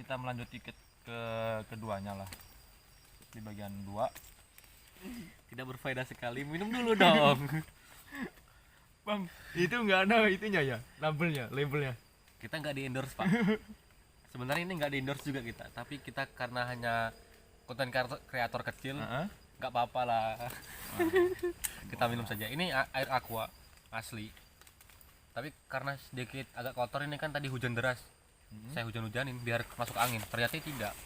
kita melanjuti ke keduanya lah di bagian 2. Tidak berfaedah sekali, minum dulu dong. Bang, itu nggak ada itunya ya, labelnya. Kita nggak di endorse pak. Sebenarnya ini nggak di endorse juga kita, tapi kita karena hanya konten kreator kecil, nggak apa-apa lah. Kita minum saja. Ini air aqua asli. Tapi karena sedikit agak kotor ini kan tadi hujan deras. Saya hujan-hujanin biar masuk angin. Ternyata tidak.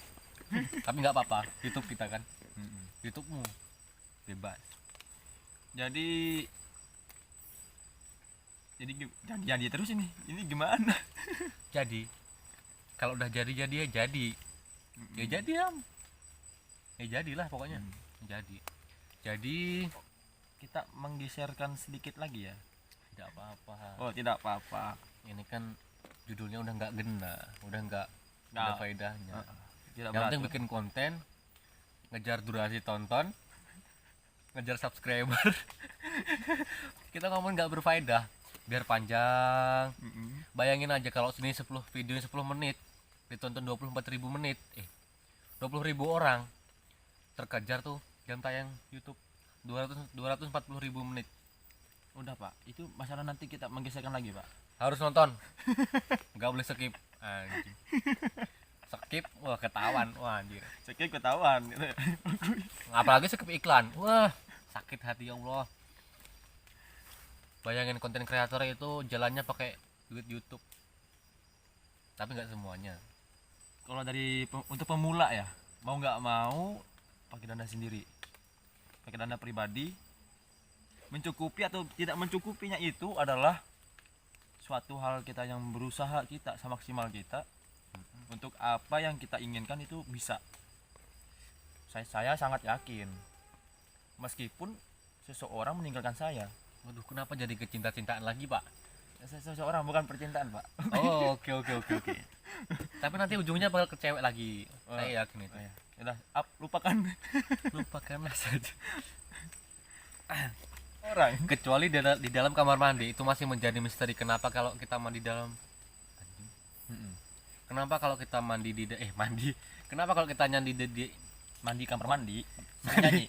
Tapi nggak apa-apa. YouTube kita kan. YouTubemu bebas. Jadi jadi terus ini gimana? Jadi kalau udah jadi ya jadi. Ya jadi ya. Ya jadilah pokoknya. Jadi Kita menggeserkan sedikit lagi ya. tidak apa-apa. Oh, tidak apa-apa. Ini kan judulnya udah nggak gena, udah nggak ada Nggak. faedahnya. Tidak Yang penting beratur. bikin konten, ngejar durasi tonton, ngejar subscriber. Kita ngomong nggak berfaedah, biar panjang. Bayangin aja kalau sini 10 video 10 menit ditonton 24.000 menit, 20.000 orang terkejar tuh jam tayang YouTube 240.000 menit. Udah pak, itu masalah nanti kita menggeserkan lagi pak. Harus nonton, nggak boleh skip. Anjing. Skip, wah ketahuan, wah anjir. Sekali ketahuan. Apalagi skip iklan, wah sakit hati ya Allah. Bayangin konten kreator itu jalannya pakai duit YouTube, tapi nggak semuanya. Kalau untuk pemula ya, mau nggak mau pakai dana sendiri, pakai dana pribadi. Mencukupi atau tidak mencukupinya itu adalah suatu hal kita yang berusaha kita semaksimal kita untuk apa yang kita inginkan itu bisa. Saya sangat yakin, meskipun seseorang meninggalkan saya. Waduh, kenapa jadi kecinta-cintaan lagi pak? Seseorang, bukan percintaan pak. Oh oke. Tapi nanti ujungnya bakal ke cewek lagi, Oh. saya yakin itu. Oh, ya. Udah, lupakan Lupakanlah saja. orang. Kecuali di dalam kamar mandi itu masih menjadi misteri. Kenapa kalau kita mandi dalam anjing? Kenapa kalau kita mandi mandi? Kenapa kalau kita Mandi kamar mandi, nyanyi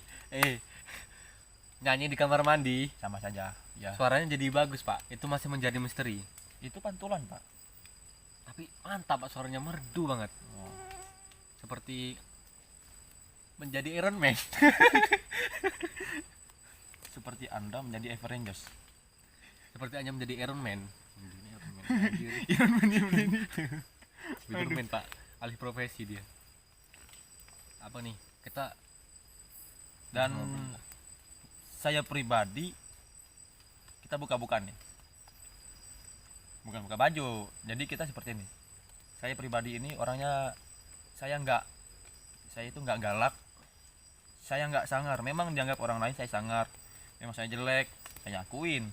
nyanyi di kamar mandi sama saja ya. suaranya jadi bagus pak? Itu masih menjadi misteri. Itu pantulan pak. Tapi mantap pak, suaranya merdu banget. Oh. Seperti menjadi Iron Man. Seperti Anda menjadi Avengers. Seperti hanya menjadi Iron Man. Iron Man ini. Spiderman pak, alih profesi dia. Apa nih kita Dan saya pribadi, kita buka-bukaan nih, bukan buka baju. Jadi kita seperti ini. Saya pribadi ini orangnya, saya itu nggak galak, saya nggak sangar. Memang dianggap orang lain saya sangar, memang saya jelek, saya akuin,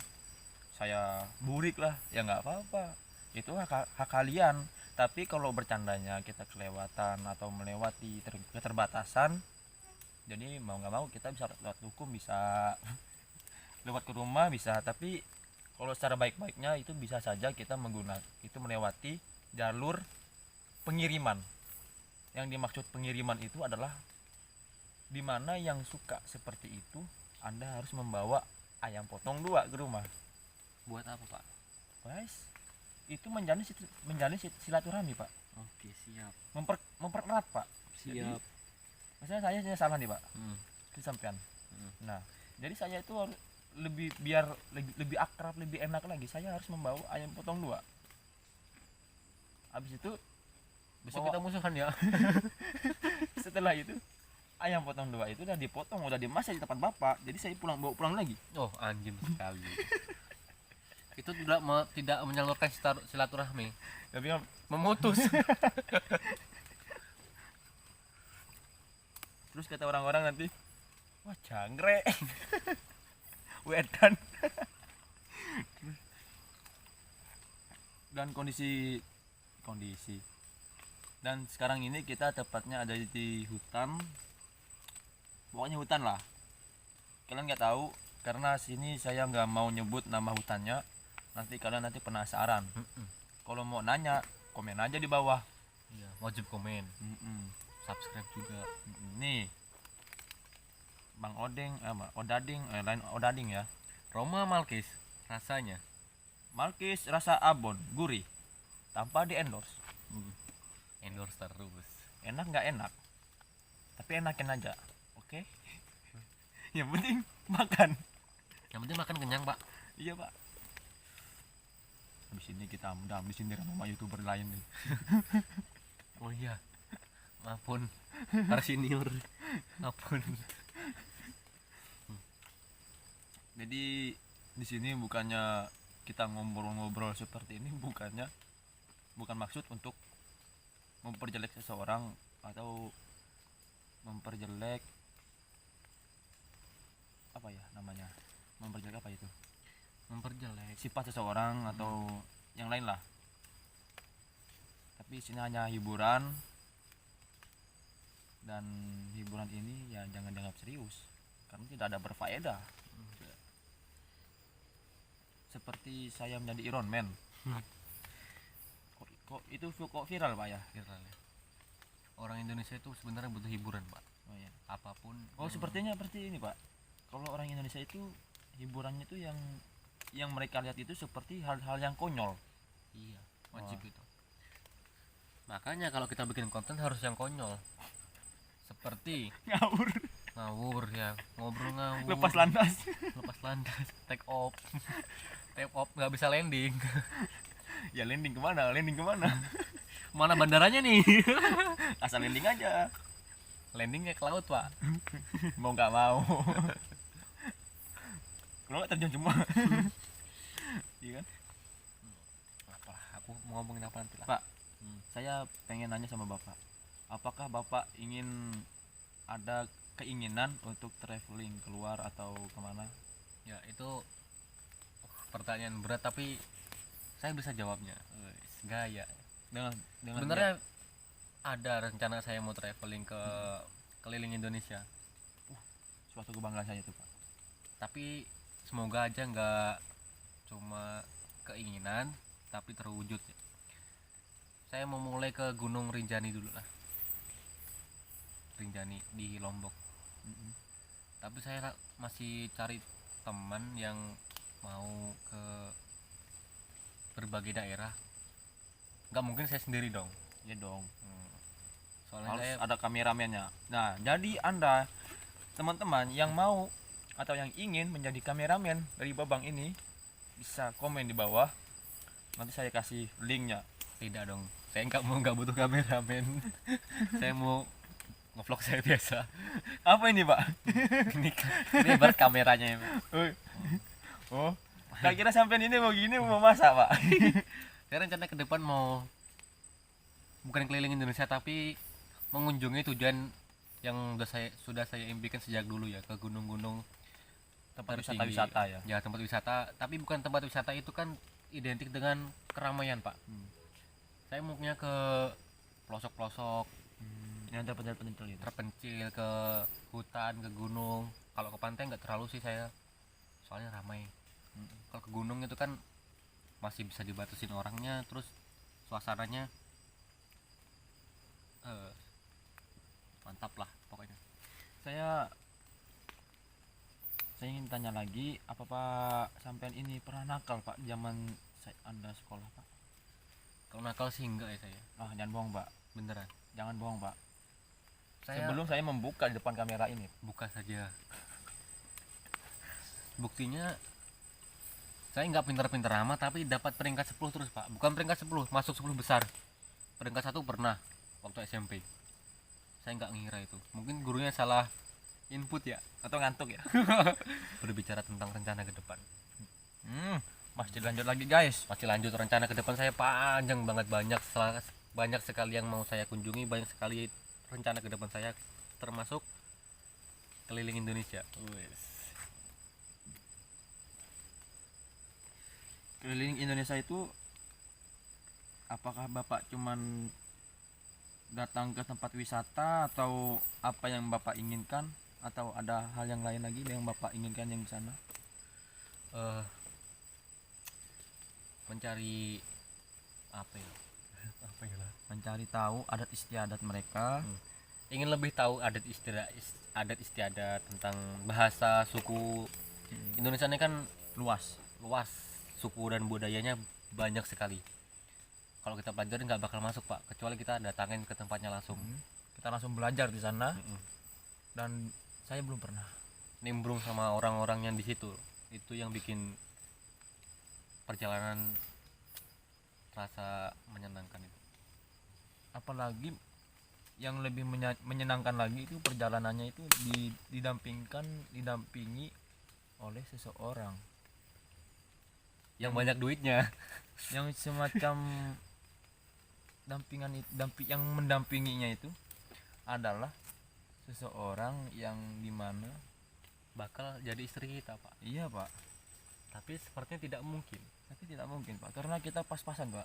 saya burik lah, ya nggak apa-apa, itu hak kalian. Tapi kalau bercandanya kita kelewatan atau melewati keterbatasan, jadi mau nggak mau kita bisa lewat hukum, bisa lewat ke rumah bisa. Tapi kalau secara baik-baiknya itu bisa saja kita melewati jalur pengiriman. Yang dimaksud pengiriman itu adalah dimana yang suka seperti itu, Anda harus membawa ayam potong 2 ke rumah. buat apa pak? Guys, itu menjalin silaturahmi pak. Oke siap. Mempererat pak. Jadi, maksudnya saya salah nih pak, itu sampean. Nah, jadi saya itu harus biar lebih akrab, lebih enak lagi, saya harus membawa ayam potong 2. Habis itu Besok kita musuhan ya. setelah itu ayam potong 2 itu udah dipotong, udah dimasak di tempat bapak. Jadi saya bawa pulang lagi. Oh anjing sekali. Itu tidak menyalurkan silaturahmi, Tapi memutus. terus kata orang-orang nanti, wah jangkrik. Wedan. Dan kondisi dan sekarang ini kita tepatnya ada di hutan, pokoknya hutan lah. Kalian nggak tahu karena sini saya nggak mau nyebut nama hutannya, nanti kalian penasaran. Kalau mau nanya, komen aja di bawah. Iya, wajib komen, Mm-mm. subscribe juga. Nih Bang Odeng, Odading, lain Odading ya. Roma Malkis, rasanya Malkis rasa abon, gurih, tanpa di endorse. endorse terus. Enak nggak enak, tapi enakin aja, oke? Yang penting makan. Yang penting makan kenyang, Pak. Iya pak. Habis ini kita udah disindir sama youtuber lain nih. Oh iya, maafun para senior, maafun. Jadi di sini bukannya kita ngobrol-ngobrol seperti ini, bukan maksud untuk memperjelek seseorang atau memperjelek apa ya namanya, memperjelek apa itu, Memperjelek. sifat seseorang atau yang lain lah. Tapi sini hanya hiburan, dan hiburan ini ya jangan dianggap serius karena tidak ada berfaedah. Seperti saya menjadi Iron Man. Kok itu kok viral pak ya? Viral ya. Orang Indonesia itu sebenarnya butuh hiburan, Pak. Oh ya. Apapun. Oh sepertinya seperti ini pak. Kalau orang Indonesia itu hiburannya itu yang mereka lihat itu seperti hal-hal yang konyol. Iya, wajib itu. Makanya kalau kita bikin konten harus yang konyol. Seperti ngawur ya, ngobrol ngawur. Lepas landas. Lepas landas, take off. Take off nggak bisa landing. Ya landing kemana? Landing kemana? Mana bandaranya nih? Asal landing aja. Landingnya ke laut, Pak. Mau nggak mau. Kalau nggak terjun semua. Iya kan? Apa? Aku mau ngomongin apa nanti lah. Pak, saya pengen nanya sama bapak. Apakah bapak ingin ada keinginan untuk traveling keluar atau kemana? Ya itu pertanyaan berat tapi saya bisa jawabnya. Gaya. Dengan Sebenarnya ada rencana saya mau traveling ke keliling Indonesia. suatu kebanggaan saya tuh pak. Tapi semoga aja nggak cuma keinginan tapi terwujud. Saya mau mulai ke Gunung Rinjani dulu lah. Rinjani di Lombok. Tapi saya masih cari teman yang mau ke berbagai daerah. Nggak mungkin saya sendiri dong. Ya dong. Soalnya Harus saya ada kameramennya. Nah, jadi Anda teman-teman yang mau atau yang ingin menjadi kameramen dari Babang ini bisa komen di bawah. Nanti saya kasih linknya. tidak dong. Saya nggak butuh kameramen. Saya mau ngevlog saya biasa. Apa ini, Pak? Ini buat kameranya. Oh. Kak kira sampai ini mau gini mau masak, Pak. Saya rencana ke depan mau bukan keliling Indonesia tapi mengunjungi tujuan yang sudah saya impikan sejak dulu ya, ke gunung-gunung Tempat tertinggi. wisata ya. Ya, tempat wisata, tapi bukan tempat wisata itu kan identik dengan keramaian, Pak. Saya maunya ke pelosok-pelosok, Yang terpencil-pencil itu. terpencil, ke hutan, ke gunung. Kalau ke pantai nggak terlalu sih saya, soalnya ramai. Kalau ke gunung itu kan masih bisa dibatasin orangnya, terus suasananya mantap lah pokoknya. Saya ingin tanya lagi, apa Pak sampean ini pernah nakal Pak zaman Anda sekolah Pak? Kalau nakal sih enggak ya saya, Jangan bohong Pak, beneran. jangan bohong Pak. Saya Sebelum saya membuka di depan kamera ini. buka saja. Buktinya saya nggak pintar-pintar amat tapi dapat peringkat 10 terus, Pak. Bukan peringkat 10, masuk 10 besar. Peringkat 1 pernah waktu SMP. Saya nggak ngira itu. Mungkin gurunya salah input ya, Atau ngantuk ya? berbicara tentang rencana ke depan. Masih lanjut lagi guys. Masih lanjut, rencana ke depan saya panjang banget, banyak sekali yang mau saya kunjungi, banyak sekali rencana ke depan saya, termasuk keliling Indonesia. Keliling Indonesia itu apakah Bapak cuman datang ke tempat wisata atau apa yang Bapak inginkan, atau ada hal yang lain lagi yang Bapak inginkan yang di sana? Mencari apa ya, Apa ya? mencari tahu adat istiadat mereka. Ingin lebih tahu adat istiadat tentang bahasa suku. Indonesia ini kan Luas. luas, suku dan budayanya banyak sekali. Kalau kita pelajari nggak bakal masuk pak, kecuali kita datangin ke tempatnya langsung. Kita langsung belajar di sana. Mm-mm. Dan saya belum pernah Nimbrung sama orang-orang yang di situ, itu yang bikin perjalanan rasa menyenangkan itu. apalagi yang lebih menyenangkan lagi itu perjalanannya itu didampingi oleh seseorang Yang banyak duitnya. yang semacam yang mendampinginya itu adalah seseorang yang dimana Bakal jadi istri kita pak. iya pak, Tapi sepertinya tidak mungkin. tapi tidak mungkin pak, karena kita pas-pasan pak,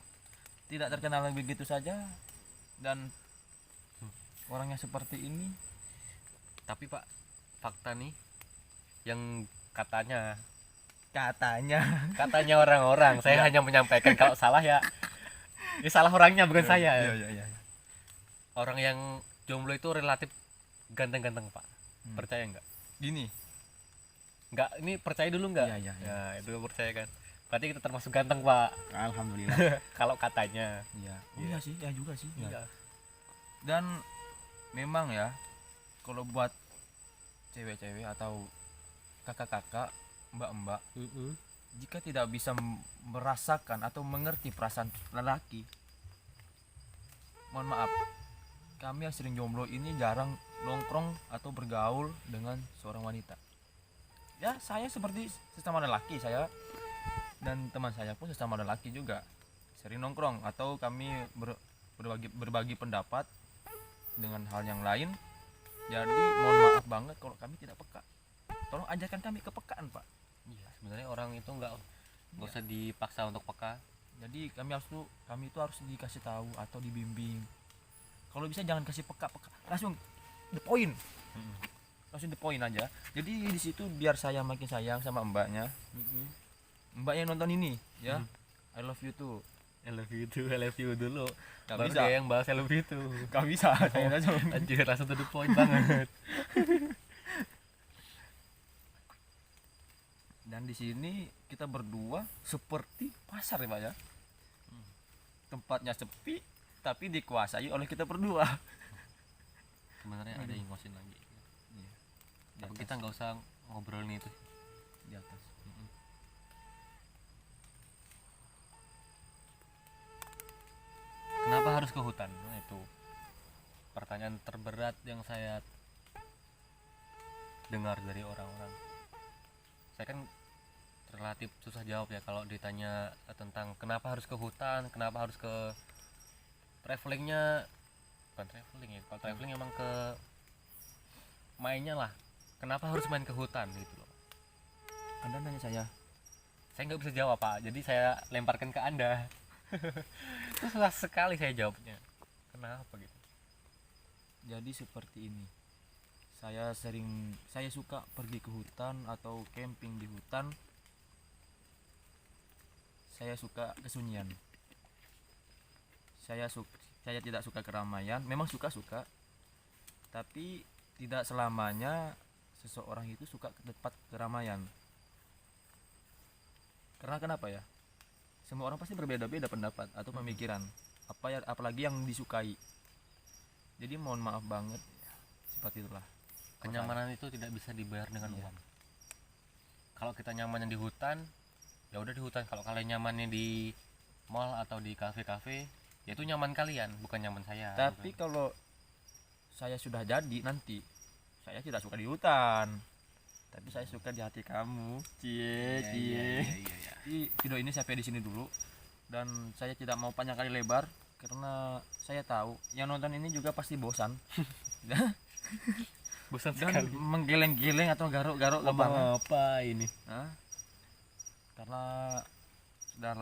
tidak terkenal begitu saja dan orangnya seperti ini. Tapi pak, fakta nih yang katanya katanya orang-orang, saya hanya menyampaikan. Kalau salah ya ini salah orangnya bukan saya. iya. Orang yang jomblo itu relatif ganteng-ganteng pak. Percaya nggak? Gini, Nggak, ini percaya dulu nggak? Iya. Ya itu percaya kan. Berarti kita termasuk ganteng pak. alhamdulillah. Kalau katanya. Iya. Iya. Iya sih, ya juga sih. Ya. Iya. Dan memang ya, kalau buat cewek-cewek atau kakak-kakak, mbak-mbak, jika tidak bisa merasakan atau mengerti perasaan lelaki, mohon maaf, kami yang sering jomblo ini jarang nongkrong atau bergaul dengan seorang wanita. Ya, saya seperti sesama lelaki, saya dan teman saya pun sesama lelaki juga sering nongkrong atau kami berbagi pendapat dengan hal yang lain. Jadi mohon maaf banget kalau kami tidak peka. Tolong ajarkan kami kepekaan pak. Iya, sebenarnya orang itu nggak usah dipaksa untuk peka. Jadi kami itu harus dikasih tahu atau dibimbing. Kalau bisa jangan kasih peka, langsung the point. Langsung the point aja. Jadi di situ biar saya makin sayang sama mbaknya. Mbaknya nonton ini ya. I love you too. I love you dulu. Gak Baru bisa. dia yang bahas I love you too. Gak bisa. Saya aja. Anjir, langsung to the point banget. Dan di sini kita berdua seperti pasar ya pak ya. Tempatnya sepi tapi dikuasai oleh kita berdua. Sebenarnya ada yang ngosin lagi. Iya. Tapi kita nggak usah ngobrolin itu. Di atas. Kenapa harus ke hutan? Nah, itu pertanyaan terberat yang saya dengar dari orang-orang. Saya kan relatif susah jawab ya kalau ditanya tentang kenapa harus ke hutan, kenapa harus ke travelingnya. Bukan traveling ya, kalau traveling emang ke mainnya lah. Kenapa harus main ke hutan gitu loh. Anda nanya saya Nggak bisa jawab pak, jadi saya lemparkan ke anda. Itu susah sekali saya jawabnya. Kenapa gitu? jadi seperti ini. Saya suka pergi ke hutan atau camping di hutan. Saya suka kesunyian. Saya tidak suka keramaian. Memang suka, tapi tidak selamanya seseorang itu suka ke tempat keramaian. Karena kenapa ya? Semua orang pasti berbeda-beda pendapat atau pemikiran. Apalagi yang disukai. Jadi mohon maaf banget, seperti itulah. Kenyamanan itu tidak bisa dibayar dengan Iya. uang. Kalau kita nyamannya di hutan, ya udah di hutan. Kalau kalian nyamannya di mall atau di kafe-kafe, ya itu nyaman kalian, bukan nyaman saya. Tapi kalau saya sudah jadi nanti, saya tidak suka di hutan, tapi saya suka di hati kamu. Cie. Jadi video ini sampai di sini dulu, dan saya tidak mau panjang kali lebar karena saya tahu yang nonton ini juga pasti bosan. Bosan Dan sekali. menggeleng-geleng atau garuk-garuk Ngomong apa ini? Hah? Karena sudah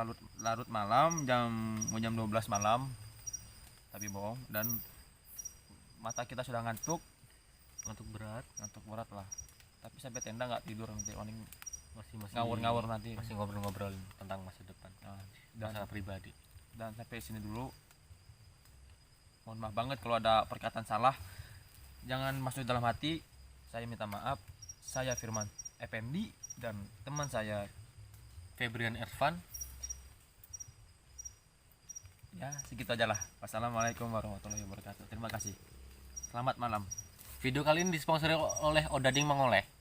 larut malam, jam 12 malam, tapi bohong, dan mata kita sudah ngantuk berat lah. Tapi sampai tenda nggak tidur, nanti paling Masih ngawur-ngawur nanti. Masih ngobrol-ngobrol tentang masa depan, Nah, masa pribadi. dan sampai sini dulu. Mohon maaf banget kalau ada perkataan salah. Jangan masuk dalam hati. Saya minta maaf. Saya Firman Effendi dan teman saya Febrian Ervan. ya segitu aja lah. Wassalamualaikum warahmatullahi wabarakatuh. Terima kasih. Selamat malam. Video kali ini disponsori oleh Odading Mangoleh.